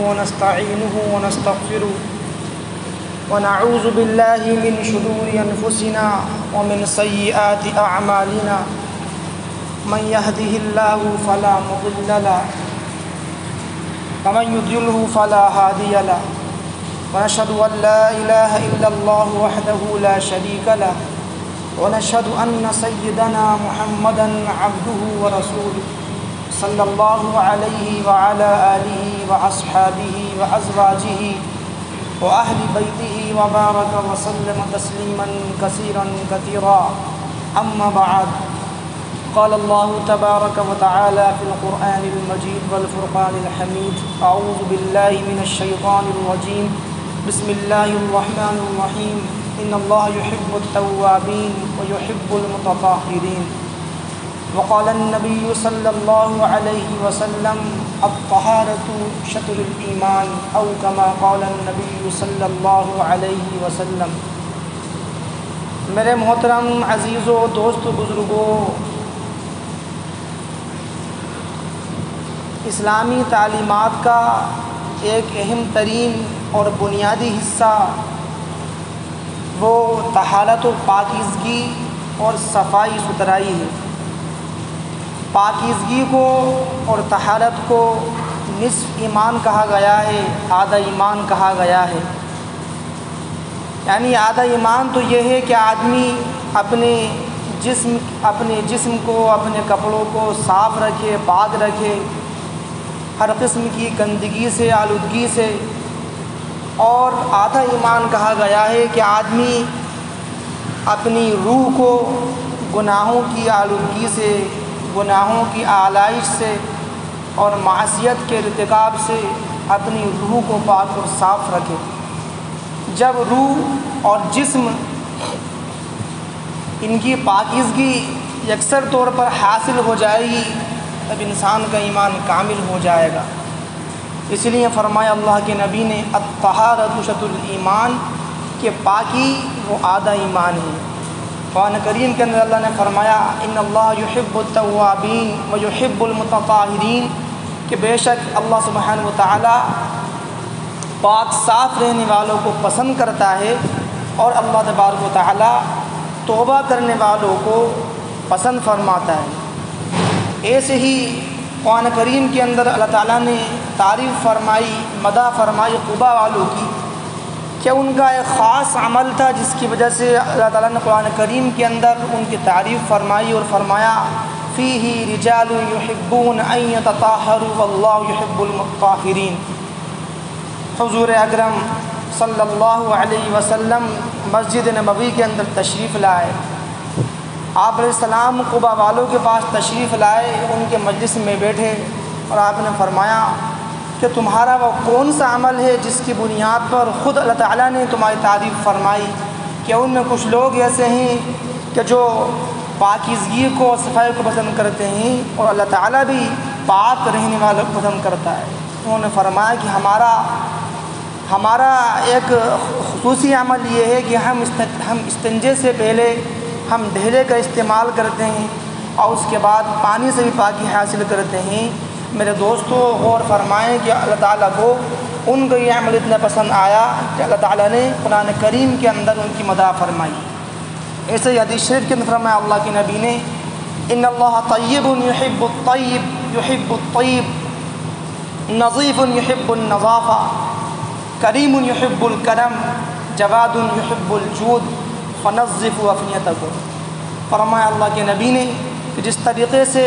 ونستعينه ونستغفره ونعوذ بالله من شرور أنفسنا ومن سيئات أعمالنا من يهده الله فلا مضل له ومن يضلله فلا هادي له ونشهد أن لا إله إلا الله وحده لا شريك له ونشهد أن سيدنا محمدا عبده ورسوله صلى الله عليه وعلى آله وأصحابه وأزواجه وأهل بيته وبارك وسلم تسليما كثيرا كثيرا أما بعد قال الله تبارك وتعالى في القرآن المجيد والفرقان الحميد أعوذ بالله من الشيطان الرجيم بسم الله الرحمن الرحيم إن الله يحب التوابين ويحب المتطهرين وقال النبي صلى الله عليه وسلم الطهارة شطر الإيمان أو كما قال النبي صلى الله عليه وسلم۔ میرے محترم عزیزو، دوستو، بزرگو، اسلامی تعلیمات کا ایک اہم ترین اور بنیادی حصہ وہ طہارت و پاکیزگی اور صفائی ستھرائی ہے۔ پاکیزگی کو اور طہارت کو نصف ایمان کہا گیا ہے، آدھا ایمان کہا گیا ہے۔ یعنی آدھا ایمان تو یہ ہے کہ آدمی اپنے جسم کو، اپنے کپڑوں کو صاف رکھے، پاک رکھے ہر قسم کی گندگی سے، آلودگی سے۔ اور آدھا ایمان کہا گیا ہے کہ آدمی اپنی روح کو گناہوں کی آلودگی سے، گناہوں کی آلائش سے اور معصیت کے ارتکاب سے اپنی روح کو پاک اور صاف رکھے۔ جب روح اور جسم ان کی پاکیزگی یکسر طور پر حاصل ہو جائے گی تب انسان کا ایمان کامل ہو جائے گا۔ اس لیے فرمایا اللہ کے نبی نے الطہارۃ شطر الایمان کہ پاکی وہ آدھا ایمان ہے۔ قرآن کریم کے اندر اللہ نے فرمایا ان اللہ یحب التوابین ویحب المتطہرین کہ بے شک اللہ سبحانہ و تعالی پاک صاف رہنے والوں کو پسند کرتا ہے اور اللہ تبارک و تعالی توبہ کرنے والوں کو پسند فرماتا ہے۔ ایسے ہی قرآن کریم کے اندر اللہ تعالیٰ نے تعریف فرمائی، مدح فرمائی قبا والوں کی کہ ان کا ایک خاص عمل تھا جس کی وجہ سے اللہ تعالیٰ نے قرآن کریم کے اندر ان کی تعریف فرمائی اور فرمایا فیہ رجال یحبون ان یتطہروا واللہ یحب المطہرین۔ حضور اکرم صلی اللہ علیہ وسلم مسجد نبوی کے اندر تشریف لائے۔ آپ علیہ السلام قبا والوں کے پاس تشریف لائے، ان کے مجلس میں بیٹھے اور آپ نے فرمایا کہ تمہارا وہ کون سا عمل ہے جس کی بنیاد پر خود اللہ تعالیٰ نے تمہاری تعریف فرمائی کہ ان میں کچھ لوگ ایسے ہیں کہ جو پاکیزگی کو اور صفائی کو پسند کرتے ہیں اور اللہ تعالیٰ بھی پاک رہنے والوں کو پسند کرتا ہے۔ انہوں نے فرمایا کہ ہمارا ایک خصوصی عمل یہ ہے کہ ہم استنجے سے پہلے ہم ڈھیلے کا استعمال کرتے ہیں اور اس کے بعد پانی سے بھی پاکی حاصل کرتے ہیں۔ میرے دوستو غور فرمائیں کہ اللہ تعالیٰ کو ان کو یہ عمل اتنا پسند آیا کہ اللہ تعالیٰ نے قرآن کریم کے اندر ان کی مدح فرمائی۔ ایسے ہی حدیث شریف کے اندر فرمایا اللہ کے نبی نے ان اللہ طیب یحب الطیب یحب الطیب نظیف یحب النظافہ کریم یحب الکرم جواد یحب الجود فنظفوا افنیتکم۔ فرمایا اللہ کے نبی نے کہ جس طریقے سے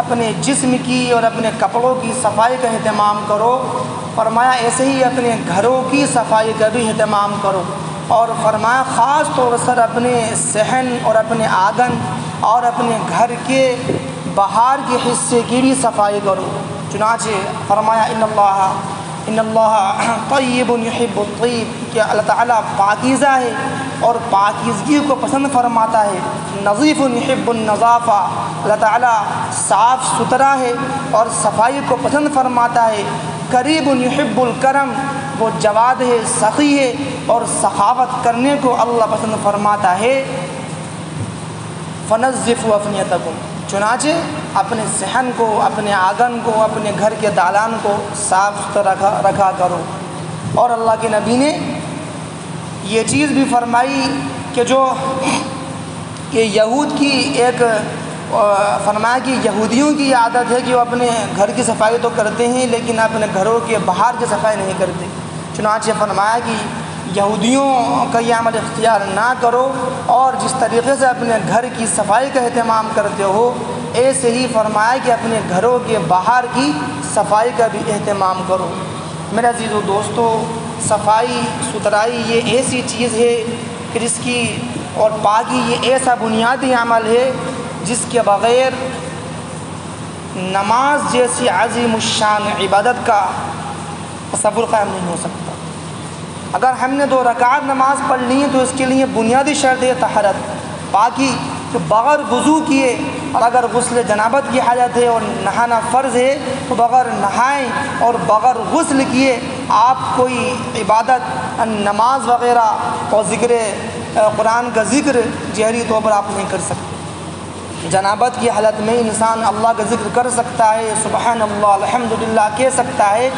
اپنے جسم کی اور اپنے کپڑوں کی صفائی کا اہتمام کرو، فرمایا ایسے ہی اپنے گھروں کی صفائی کا بھی اہتمام کرو، اور فرمایا خاص طور پر اپنے صحن اور اپنے آنگن اور اپنے گھر کے باہر کے حصے کی بھی صفائی کرو۔ چنانچہ فرمایا ان اللہ طیب یحب الطیب کہ اللہ تعالیٰ پاکیزہ ہے اور پاکیزگی کو پسند فرماتا ہے۔ نظیف یحب النظافہ اللہ تعالیٰ صاف ستھرا ہے اور صفائی کو پسند فرماتا ہے۔ کریم یحب الکرم وہ جواد ہے، سخی ہے اور سخاوت کرنے کو اللہ پسند فرماتا ہے۔ فنظفوا افنیتکم چنانچہ اپنے صحن کو، اپنے آنگن کو، اپنے گھر کے دالان کو صاف ستھرا رکھا کرو۔ اور اللہ کے نبی نے یہ چیز بھی فرمائی کہ یہود کی ایک فرمایا کہ یہودیوں کی عادت ہے کہ وہ اپنے گھر کی صفائی تو کرتے ہیں لیکن اپنے گھروں کے باہر کی صفائی نہیں کرتے۔ چنانچہ فرمایا کہ یہودیوں کا یہ عمل اختیار نہ کرو، اور جس طریقے سے اپنے گھر کی صفائی کا اہتمام کرتے ہو ایسے ہی فرمایا کہ اپنے گھروں کے باہر کی صفائی کا بھی اہتمام کرو۔ میرے عزیز و دوستو، صفائی ستھرائی یہ ایسی چیز ہے کہ جس کی اور پاکی یہ ایسا بنیادی عمل ہے جس کے بغیر نماز جیسی عظیم الشان عبادت کا تصور قائم نہیں ہو سکتا۔ اگر ہم نے 2 رکعت نماز پڑھ لی تو اس کے لیے بنیادی شرط ہے طہارت، پاکی، کہ بغیر وضو کیے، اور اگر غسل جنابت کی حاجت ہے اور نہانا فرض ہے تو بغیر نہائے اور بغیر غسل کیے آپ کوئی عبادت نماز وغیرہ اور ذکر قرآن کا ذکر جہری طور پر آپ نہیں کر سکتے۔ جنابت کی حالت میں انسان اللہ کا ذکر کر سکتا ہے، سبحان اللہ الحمدللہ کہہ سکتا ہے،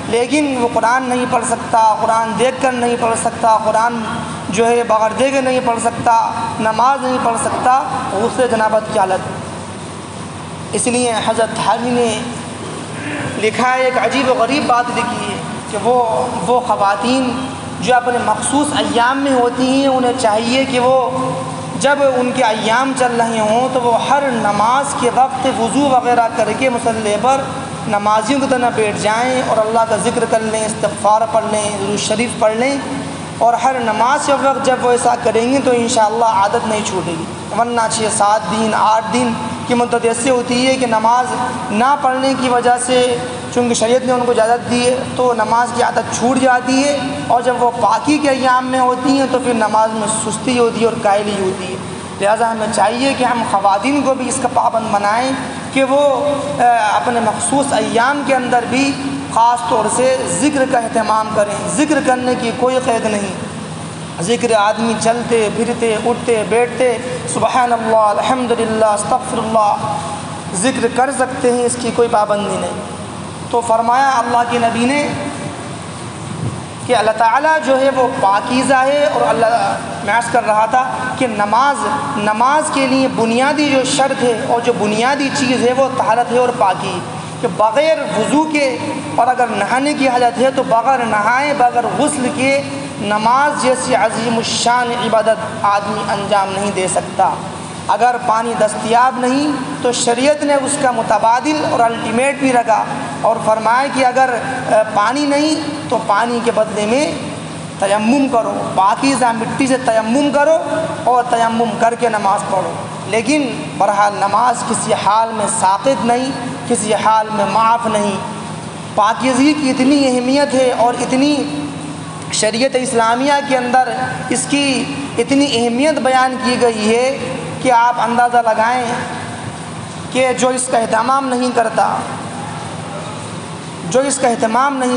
لیکن وہ قرآن نہیں پڑھ سکتا، قرآن دیکھ کر نہیں پڑھ سکتا، قرآن جو ہے بغیر دیکھے نہیں پڑھ سکتا، نماز نہیں پڑھ سکتا، غسل جنابت کی حالت۔ اس لیے حضرت حاوی نے لکھا ہے، ایک عجیب و غریب بات لکھی ہے کہ وہ خواتین جو اپنے مخصوص ایام میں ہوتی ہیں انہیں چاہیے کہ وہ جب ان کے ایام چل رہے ہوں تو وہ ہر نماز کے وقت وضو وغیرہ کر کے مصلی پر نمازیوں کی طرح بیٹھ جائیں اور اللہ کا ذکر کر لیں، استغفار پڑھ لیں، درود شریف پڑھ لیں، اور ہر نماز کے وقت جب وہ ایسا کریں گے تو انشاءاللہ عادت نہیں چھوٹے گی۔ ورنہ 6-7 دن 8 دن کی مدت ایسے ہوتی ہے کہ نماز نہ پڑھنے کی وجہ سے چونکہ شریعت نے ان کو اجازت دی ہے تو نماز کی عادت چھوٹ جاتی ہے، اور جب وہ پاکی کے ایام میں ہوتی ہیں تو پھر نماز میں سستی ہوتی ہے اور کائلی ہوتی ہے۔ لہٰذا ہمیں چاہیے کہ ہم خواتین کو بھی اس کا پابند بنائیں کہ وہ اپنے مخصوص ایام کے اندر بھی خاص طور سے ذکر کا اہتمام کریں۔ ذکر کرنے کی کوئی قید نہیں، ذکر آدمی چلتے پھرتے اٹھتے بیٹھتے سبحان اللہ الحمدللہ استغفر اللہ ذکر کر سکتے ہیں، اس کی کوئی پابندی نہیں۔ تو فرمایا اللہ کے نبی نے کہ اللہ تعالیٰ جو ہے وہ پاکیزہ ہے، اور اللہ میں عرض کر رہا تھا کہ نماز کے لیے بنیادی جو شرط ہے اور جو بنیادی چیز ہے وہ طہارت ہے اور پاکی، کہ بغیر وضو کے اور اگر نہانے کی حالت ہے تو بغیر نہائے بغیر غسل کے نماز جیسی عظیم الشان عبادت آدمی انجام نہیں دے سکتا۔ اگر پانی دستیاب نہیں تو شریعت نے اس کا متبادل اور الٹیمیٹ بھی رکھا اور فرمایا کہ اگر پانی نہیں تو پانی کے بدلے میں تیمم کرو، پاکیزہ مٹی سے تیمم کرو اور تیمم کر کے نماز پڑھو۔ لیکن بہرحال نماز کسی حال میں ساقط نہیں، کسی حال میں معاف نہیں۔ پاکیزگی کی اتنی اہمیت ہے اور اتنی شریعت اسلامیہ کے اندر اس کی اتنی اہمیت بیان کی گئی ہے کہ آپ اندازہ لگائیں کہ جو اس کا اہتمام نہیں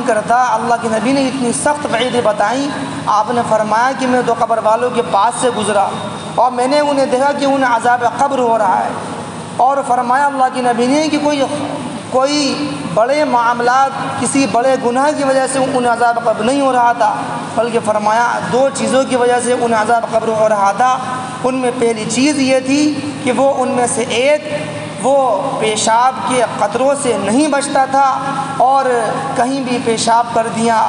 کرتا اللہ کے نبی نے اتنی سخت وعیدیں بتائیں۔ آپ نے فرمایا کہ میں 2 قبر والوں کے پاس سے گزرا اور میں نے انہیں دیکھا کہ انہیں عذاب قبر ہو رہا ہے، اور فرمایا اللہ کے نبی نے کہ کوئی بڑے معاملات کسی بڑے گناہ کی وجہ سے انہیں عذاب قبر نہیں ہو رہا تھا، بلکہ فرمایا 2 چیزوں کی وجہ سے انہیں عذاب قبر ہو رہا تھا۔ ان میں پہلی چیز یہ تھی کہ وہ ان میں سے ایک وہ پیشاب کے قطروں سے نہیں بچتا تھا اور کہیں بھی پیشاب کر دیا،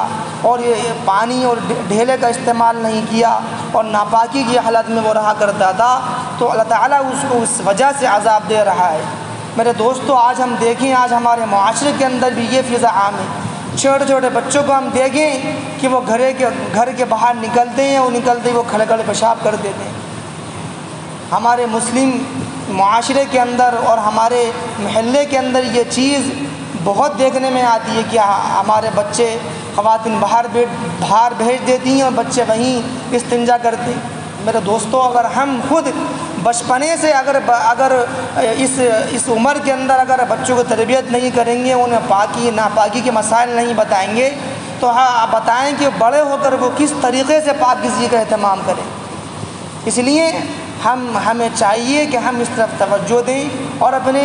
اور یہ پانی اور ڈھیلے کا استعمال نہیں کیا اور ناپاکی کی حالت میں وہ رہا کرتا تھا، تو اللہ تعالیٰ اس کو اس وجہ سے عذاب دے رہا ہے۔ میرے دوستو، آج ہم دیکھیں، آج ہمارے معاشرے کے اندر بھی یہ فضا عام ہے۔ چھوٹے چھوٹے بچوں کو ہم دیکھیں کہ وہ گھر کے باہر نکلتے ہیں اور نکلتے ہی وہ کھڑے کھڑے پیشاب کر دیتے ہیں۔ ہمارے مسلم معاشرے کے اندر اور ہمارے محلے کے اندر یہ چیز بہت دیکھنے میں آتی ہے کہ ہمارے بچے خواتین باہر بھیج دیتی ہیں اور بچے وہیں استنجا کرتے ہیں۔ میرے دوستو، اگر ہم خود بچپنے سے اگر اس عمر کے اندر اگر بچوں کو تربیت نہیں کریں گے، انہیں پاکی ناپاکی کے مسائل نہیں بتائیں گے، تو آپ بتائیں کہ بڑے ہو کر وہ کس طریقے سے پاکیزگی کا اہتمام کریں۔ اس لیے ہمیں چاہیے کہ ہم اس طرف توجہ دیں اور اپنے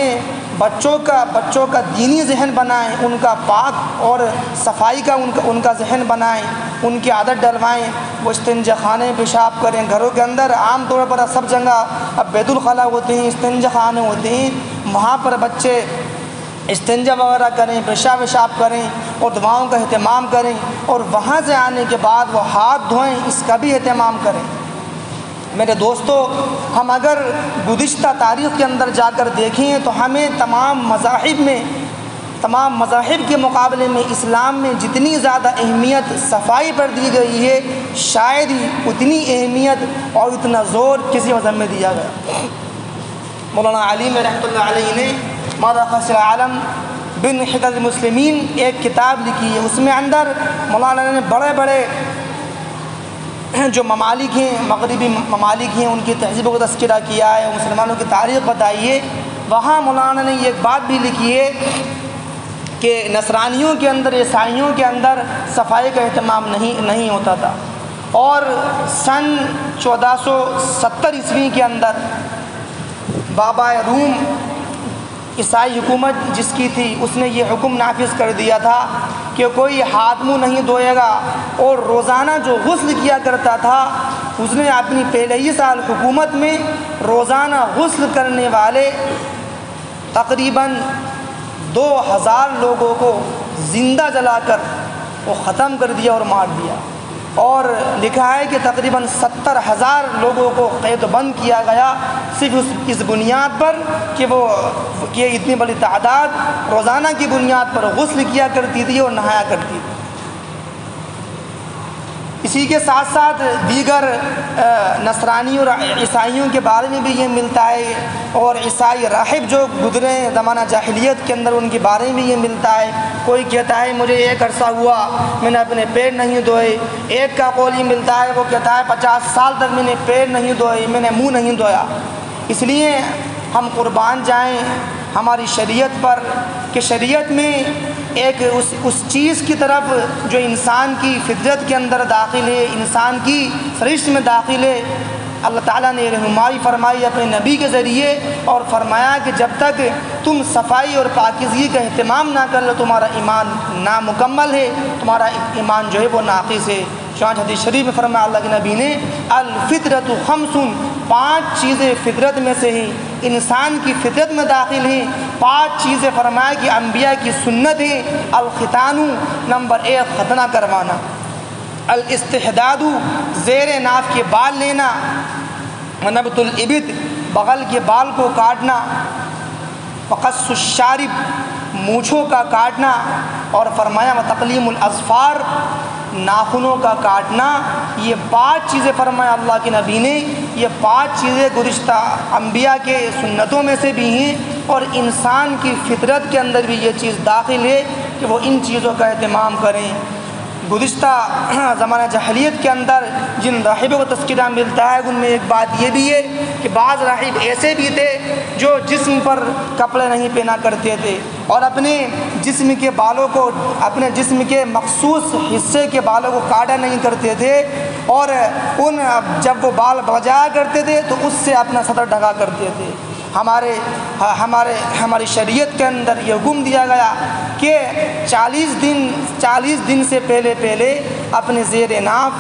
بچوں کا دینی ذہن بنائیں، ان کا پاک اور صفائی کا ان کا ذہن بنائیں، ان کی عادت ڈلوائیں، وہ استنجا خانے میں پیشاب کریں۔ گھروں کے اندر عام طور پر سب جگہ اب بیت الخلاء ہوتے ہیں، استنجا خانے ہوتے ہیں، وہاں پر بچے استنجا وغیرہ کریں، پیشاب کریں اور دعاؤں کا اہتمام کریں، اور وہاں سے آنے کے بعد وہ ہاتھ دھوئیں، اس کا بھی اہتمام کریں۔ میرے دوستو، ہم اگر گزشتہ تاریخ کے اندر جا کر دیکھیں تو ہمیں تمام مذاہب کے مقابلے میں اسلام میں جتنی زیادہ اہمیت صفائی پر دی گئی ہے، شاید ہی اتنی اہمیت اور اتنا زور کسی مذہب میں دیا گیا۔ مولانا علی رحمۃ اللہ علیہ نے ماذا خسر العالم بن حدث المسلمین ایک کتاب لکھی ہے، اس میں اندر مولانا نے بڑے بڑے جو ممالک ہیں، مغربی ممالک ہیں، ان کی تہذیب کو تذکرہ کیا ہے، مسلمانوں کی تاریخ بتائی ہے۔ وہاں مولانا نے یہ ایک بات بھی لکھی ہے کہ نصرانیوں کے اندر، عیسائیوں کے اندر صفائی کا اہتمام نہیں ہوتا تھا، اور سن 1470 عیسوی کے اندر بابا روم عیسائی حکومت جس کی تھی، اس نے یہ حکم نافذ کر دیا تھا کہ کوئی ہاتھ منہ نہیں دھوئے گا، اور روزانہ جو غسل کیا کرتا تھا، اس نے اپنی پہلے ہی سال حکومت میں روزانہ غسل کرنے والے تقریباً 2000 لوگوں کو زندہ جلا کر وہ ختم کر دیا اور مار دیا، اور لکھا ہے کہ تقریباً 70,000 لوگوں کو قید بند کیا گیا، صرف اس بنیاد پر کہ وہ اتنی بڑی تعداد روزانہ کی بنیاد پر غسل کیا کرتی تھی اور نہایا کرتی تھی۔ اسی کے ساتھ ساتھ دیگر نصرانی اور عیسائیوں کے بارے میں بھی یہ ملتا ہے، اور عیسائی راہب جو گزرے زمانہ جاہلیت کے اندر، ان کے بارے میں یہ ملتا ہے۔ کوئی کہتا ہے مجھے ایک عرصہ ہوا میں نے اپنے پیر نہیں دھوئے، ایک کا قول یہ ملتا ہے وہ کہتا ہے 50 سال تک میں نے پیر نہیں دھوئے، میں نے منہ نہیں دھویا۔ اس لیے ہم قربان جائیں ہماری شریعت پر کہ شریعت میں ایک اس چیز کی طرف جو انسان کی فطرت کے اندر داخل ہے، انسان کی سرشت میں داخل ہے، اللہ تعالیٰ نے رہنمائی فرمائی اپنے نبی کے ذریعے، اور فرمایا کہ جب تک تم صفائی اور پاکیزگی کا اہتمام نہ کر لو تمہارا ایمان نامکمل ہے، تمہارا ایمان جو ہے وہ ناقص ہے۔ چنانچہ حدیث شریف میں فرمایا اللہ کے نبی نے الفطرۃ خمس، 5 چیزیں فطرت میں سے ہیں، انسان کی فطرت میں داخل ہیں۔ 5 چیزیں فرمایا کہ انبیاء کی سنت ہیں۔ الختان، نمبر 1 ختنہ کروانا، الاستحداد، زیر ناف کے بال لینا، نبت الابط، بغل کے بال کو کاٹنا، وقص الشارب، مونچھوں کا کاٹنا، اور فرمایا وتقلیم الاظفار، ناخنوں کا کاٹنا۔ یہ 5 چیزیں فرمایا اللہ کے نبی نے، یہ 5 چیزیں گزشتہ انبیاء کے سنتوں میں سے بھی ہیں، اور انسان کی فطرت کے اندر بھی یہ چیز داخل ہے کہ وہ ان چیزوں کا اہتمام کریں۔ گزشتہ زمانہ جاہلیت کے اندر جن راہبوں کو تذکرہ ملتا ہے ان میں ایک بات یہ بھی ہے کہ بعض راہب ایسے بھی تھے جو جسم پر کپڑے نہیں پہنا کرتے تھے، اور اپنے جسم کے بالوں کو، اپنے جسم کے مخصوص حصے کے بالوں کو کاٹا نہیں کرتے تھے، اور جب وہ بال بجایا کرتے تھے تو اس سے اپنا سطر ڈھکا کرتے تھے۔ ہماری شریعت کے اندر یہ حکم دیا گیا کہ 40 دن سے پہلے اپنے زیر ناف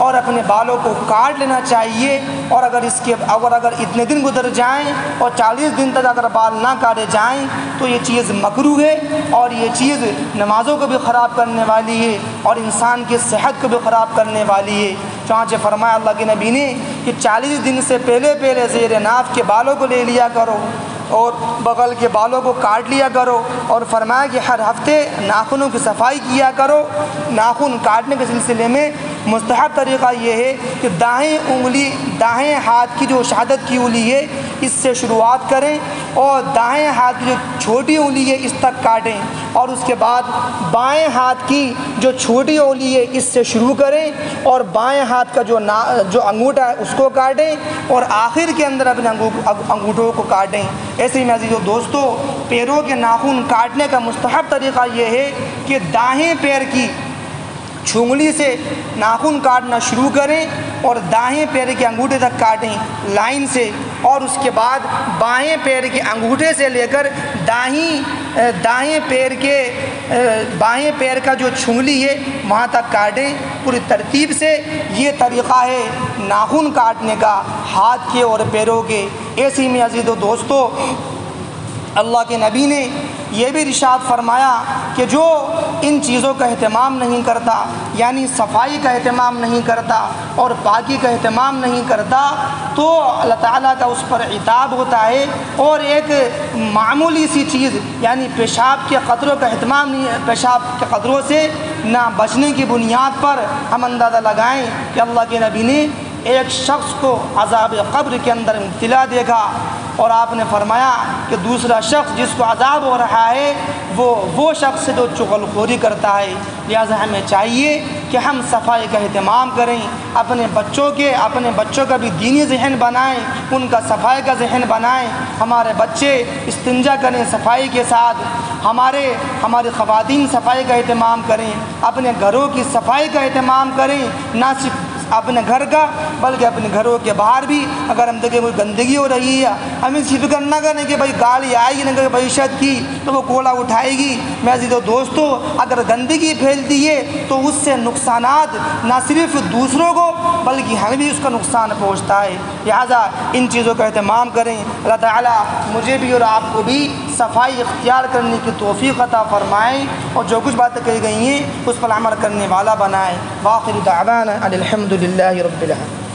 اور اپنے بالوں کو کاٹ لینا چاہیے، اور اگر اتنے دن گزر جائیں اور 40 دن تک اگر بال نہ کاٹے جائیں تو یہ چیز مکروہ ہے، اور یہ چیز نمازوں کو بھی خراب کرنے والی ہے اور انسان کی صحت کو بھی خراب کرنے والی ہے۔ چنانچہ فرمایا اللہ کے نبی نے کہ 40 دن سے پہلے زیر ناف کے بالوں کو لے لیا کرو اور بغل کے بالوں کو کاٹ لیا کرو، اور فرمایا کہ ہر ہفتے ناخنوں کی صفائی کیا کرو۔ ناخن کاٹنے کے سلسلے میں مستحب طریقہ یہ ہے کہ دائیں ہاتھ کی جو شہادت کی انگلی ہے اس سے شروعات کریں، اور دائیں ہاتھ کی جو چھوٹی انگلی ہے اس تک کاٹیں، اور اس کے بعد بائیں ہاتھ کی جو چھوٹی انگلی ہے اس سے شروع کریں، اور بائیں ہاتھ کا جو انگوٹھا ہے اس کو کاٹیں، اور آخر کے اندر اپنے انگوٹھوں کو کاٹیں۔ ایسے ہی عزیزو دوستو، پیروں کے ناخن کاٹنے کا مستحب طریقہ یہ ہے کہ دائیں پیر کی چھنگلی سے ناخن کاٹنا شروع کریں، اور دائیں پیر کے انگوٹھے تک کاٹیں لائن سے، اور اس کے بعد بائیں پیر کے انگوٹھے سے لے کر بائیں پیر کا جو چھنگلی ہے وہاں تک کاٹیں پوری ترتیب سے۔ یہ طریقہ ہے ناخن کاٹنے کا ہاتھ کے اور پیروں کے۔ ایسے میں عزیز و دوستو، اللہ کے نبی نے یہ بھی ارشاد فرمایا کہ جو ان چیزوں کا اہتمام نہیں کرتا، یعنی صفائی کا اہتمام نہیں کرتا اور پاکی کا اہتمام نہیں کرتا، تو اللہ تعالیٰ کا اس پر عتاب ہوتا ہے۔ اور ایک معمولی سی چیز یعنی پیشاب کے قطروں کا اہتمام نہیں، پیشاب کے قطروں سے نہ بچنے کی بنیاد پر ہم اندازہ لگائیں کہ اللہ کے نبی نے ایک شخص کو عذاب قبر کے اندر مبتلا دیکھا، اور آپ نے فرمایا کہ دوسرا شخص جس کو عذاب ہو رہا ہے وہ شخص جو چغل خوری کرتا ہے۔ لہٰذا ہمیں چاہیے کہ ہم صفائی کا اہتمام کریں، اپنے بچوں کا بھی دینی ذہن بنائیں، ان کا صفائی کا ذہن بنائیں۔ ہمارے بچے استنجا کریں صفائی کے ساتھ، ہماری خواتین صفائی کا اہتمام کریں، اپنے گھروں کی صفائی کا اہتمام کریں، نہ صرف اپنے گھر کا بلکہ اپنے گھروں کے باہر بھی اگر ہم دیکھیں کوئی گندگی ہو رہی ہے، ہم اس کی فکر نہ کریں کہ بھائی گاڑی آئے گی نہ کہ معیشت کی تو وہ کوڑا اٹھائے گی۔ میں عزیز و دوستو، اگر گندگی پھیلتی ہے تو اس سے نقصانات نہ صرف دوسروں کو بلکہ ہمیں بھی اس کا نقصان پہنچتا ہے۔ لہٰذا ان چیزوں کا اہتمام کریں۔ اللہ تعالیٰ مجھے بھی اور آپ کو بھی صفائی اختیار کرنے کی توفیق عطا فرمائیں، اور جو کچھ باتیں کہی گئی ہیں اس پر عمل کرنے والا بنائیں۔ وآخر دعوانا ان الحمد للہ رب العالمین۔